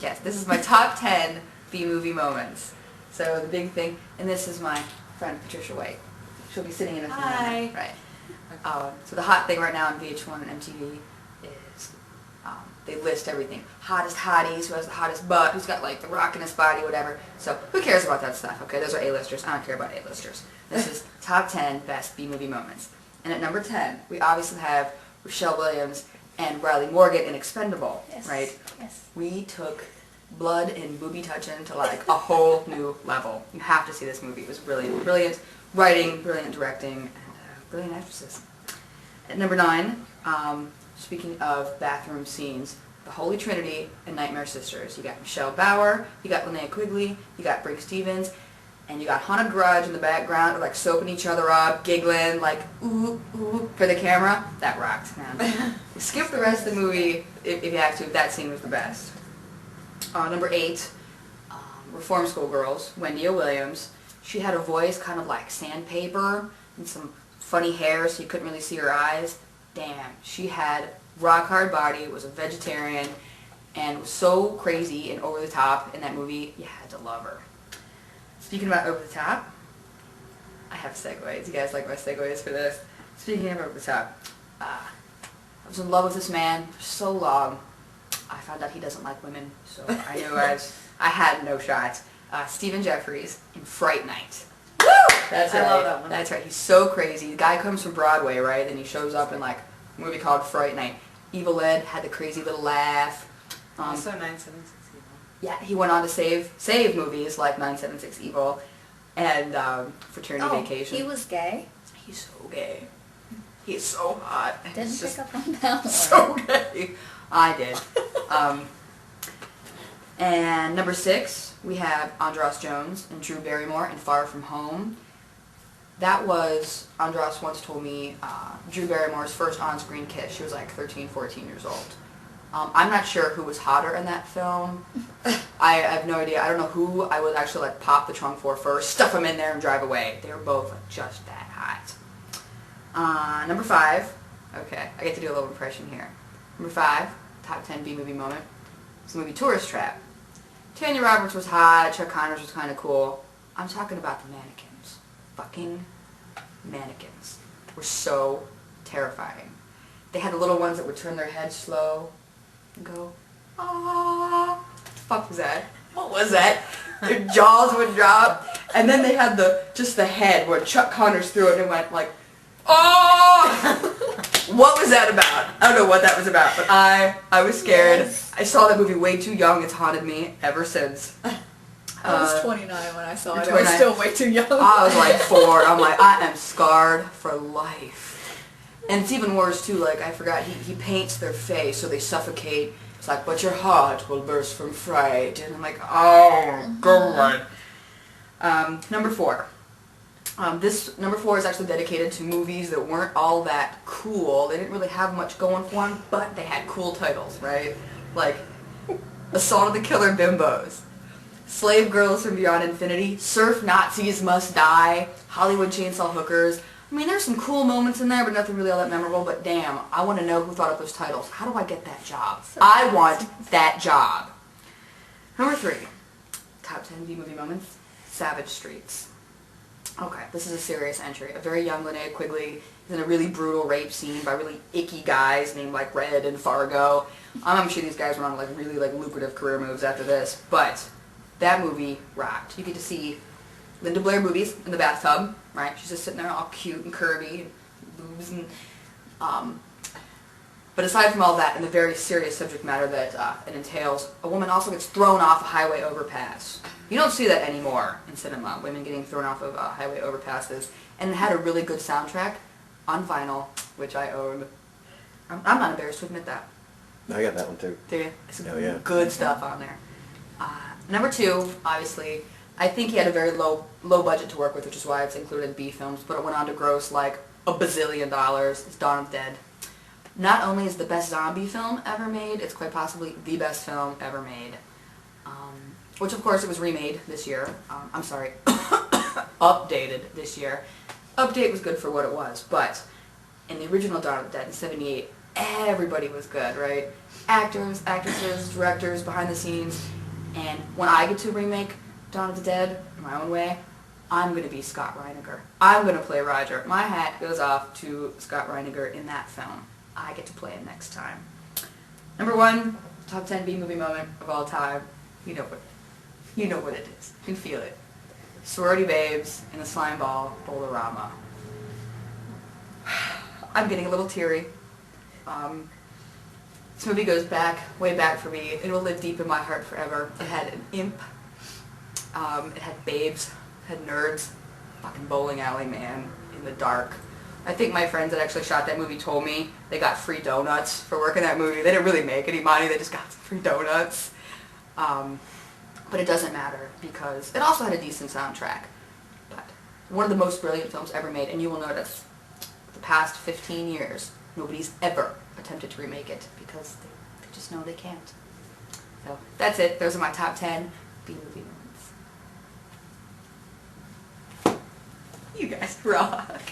Yes, this is my top 10 B-movie moments. So the big thing, and this is my friend Patricia White. She'll be sitting in a few minutes. Right. So the hot thing right now on VH1 and MTV is they list everything. Hottest hotties, who has the hottest butt, who's got like the rockinest body, whatever. So who cares about that stuff? Okay, those are A-listers. I don't care about A-listers. This is top 10 best B-movie moments. And at number 10, we obviously have Rachelle Williams and Riley Morgan in Expendable, right? Yes. We took blood and booby touching to like a whole new level. You have to see this movie. It was brilliant. Brilliant writing, brilliant directing, and brilliant actresses. At number 9, speaking of bathroom scenes, the Holy Trinity and Nightmare Sisters. You got Michelle Bauer, you got Linnea Quigley, you got Brink Stevens, and you got Hannah Grudge in the background, like soaping each other up, giggling, like ooh, ooh, for the camera. That rocked, man. Skip the rest of the movie if you have to. That scene was the best. Number 8, Reform School Girls, Wendy O. Williams. She had a voice kind of like sandpaper and some funny hair so you couldn't really see her eyes. Damn, she had rock hard body, was a vegetarian, and was so crazy and over the top in that movie, you had to love her. Speaking about over the top, I have segues. You guys like my segues for this? Speaking of over the top, I was in love with this man for so long. I found out he doesn't like women, so I knew I had no shot. Stephen Jeffries in Fright Night. Woo! That's right. I love that one. That's right. He's so crazy. The guy comes from Broadway, right? And he shows up in like a movie called Fright Night. Evil Ed had the crazy little laugh. Also 976 Evil. Yeah, he went on to save movies like 976 Evil and Fraternity Vacation. He was gay? He's so gay. He's so hot. Didn't pick up on that one. So gay. I did. And number 6, we have Andros Jones and Drew Barrymore in Far From Home. That was, Andros once told me, Drew Barrymore's first on-screen kiss. She was like 13, 14 years old. I'm not sure who was hotter in that film. I have no idea. I don't know who I would actually like pop the trunk for first, stuff them in there and drive away. They were both like just that hot. Number 5, okay, I get to do a little impression here. Number 5, top 10 B-movie moment, is the movie Tourist Trap. Tanya Roberts was hot, Chuck Connors was kind of cool. I'm talking about the mannequins. Fucking mannequins were so terrifying. They had the little ones that would turn their heads slow and go, ah. What the fuck was that? What was that? Their jaws would drop. And then they had just the head where Chuck Connors threw it and it went like, oh! What was that about? I don't know what that was about, but I was scared. Yes. I saw that movie way too young. It's haunted me ever since. I was 29 when I saw it. I was still way too young. I was like 4. I'm like, I am scarred for life. And it's even worse too, like I forgot, he paints their face so they suffocate. It's like, but your heart will burst from fright. And I'm like, oh God. Number 4. This number 4 is actually dedicated to movies that weren't all that cool. They didn't really have much going for them, but they had cool titles, right? Like Assault of the Killer Bimbos, Slave Girls from Beyond Infinity, Surf Nazis Must Die, Hollywood Chainsaw Hookers. I mean, there's some cool moments in there, but nothing really all that memorable. But damn, I want to know who thought up those titles. How do I get that job? I want that job. Number 3, top 10 B-movie moments, Savage Streets. Okay, this is a serious entry. A very young Linnea Quigley is in a really brutal rape scene by really icky guys named like Red and Fargo. I'm sure these guys were on like really like lucrative career moves after this, but that movie rocked. You get to see Linda Blair boobies in the bathtub, right? She's just sitting there all cute and curvy, and boobs and but aside from all that, and the very serious subject matter that it entails, a woman also gets thrown off a highway overpass. You don't see that anymore in cinema, women getting thrown off of highway overpasses. And it had a really good soundtrack on vinyl, which I own. I'm not embarrassed to admit that. I got that one too. Do you? Some good stuff on there. Number 2, obviously, I think he had a very low budget to work with, which is why it's included in B films, but it went on to gross like $1 bazillion. It's Dawn of the Dead. Not only is the best zombie film ever made, it's quite possibly the best film ever made. Which of course it was remade this year. I'm sorry, updated this year. Update was good for what it was, but in the original Dawn of the Dead in '78, everybody was good, right? Actors, actresses, directors, behind the scenes. And when I get to remake Dawn of the Dead in my own way, I'm going to be Scott Reiniger. I'm going to play Roger. My hat goes off to Scott Reiniger in that film. I get to play him next time. Number 1, top 10 B-movie moment of all time. You know what it is. You can feel it. Sorority Babes in the Slime Ball Bowl-orama. I'm getting a little teary. This movie goes back, way back for me. It will live deep in my heart forever. It had an imp. It had babes. It had nerds. Fucking bowling alley man in the dark. I think my friends that actually shot that movie told me they got free donuts for working that movie. They didn't really make any money. They just got some free donuts. But it doesn't matter because it also had a decent soundtrack. But one of the most brilliant films ever made, and you will notice the past 15 years, nobody's ever attempted to remake it because they just know they can't. So that's it. Those are my top 10 B-movie moments. You guys rock.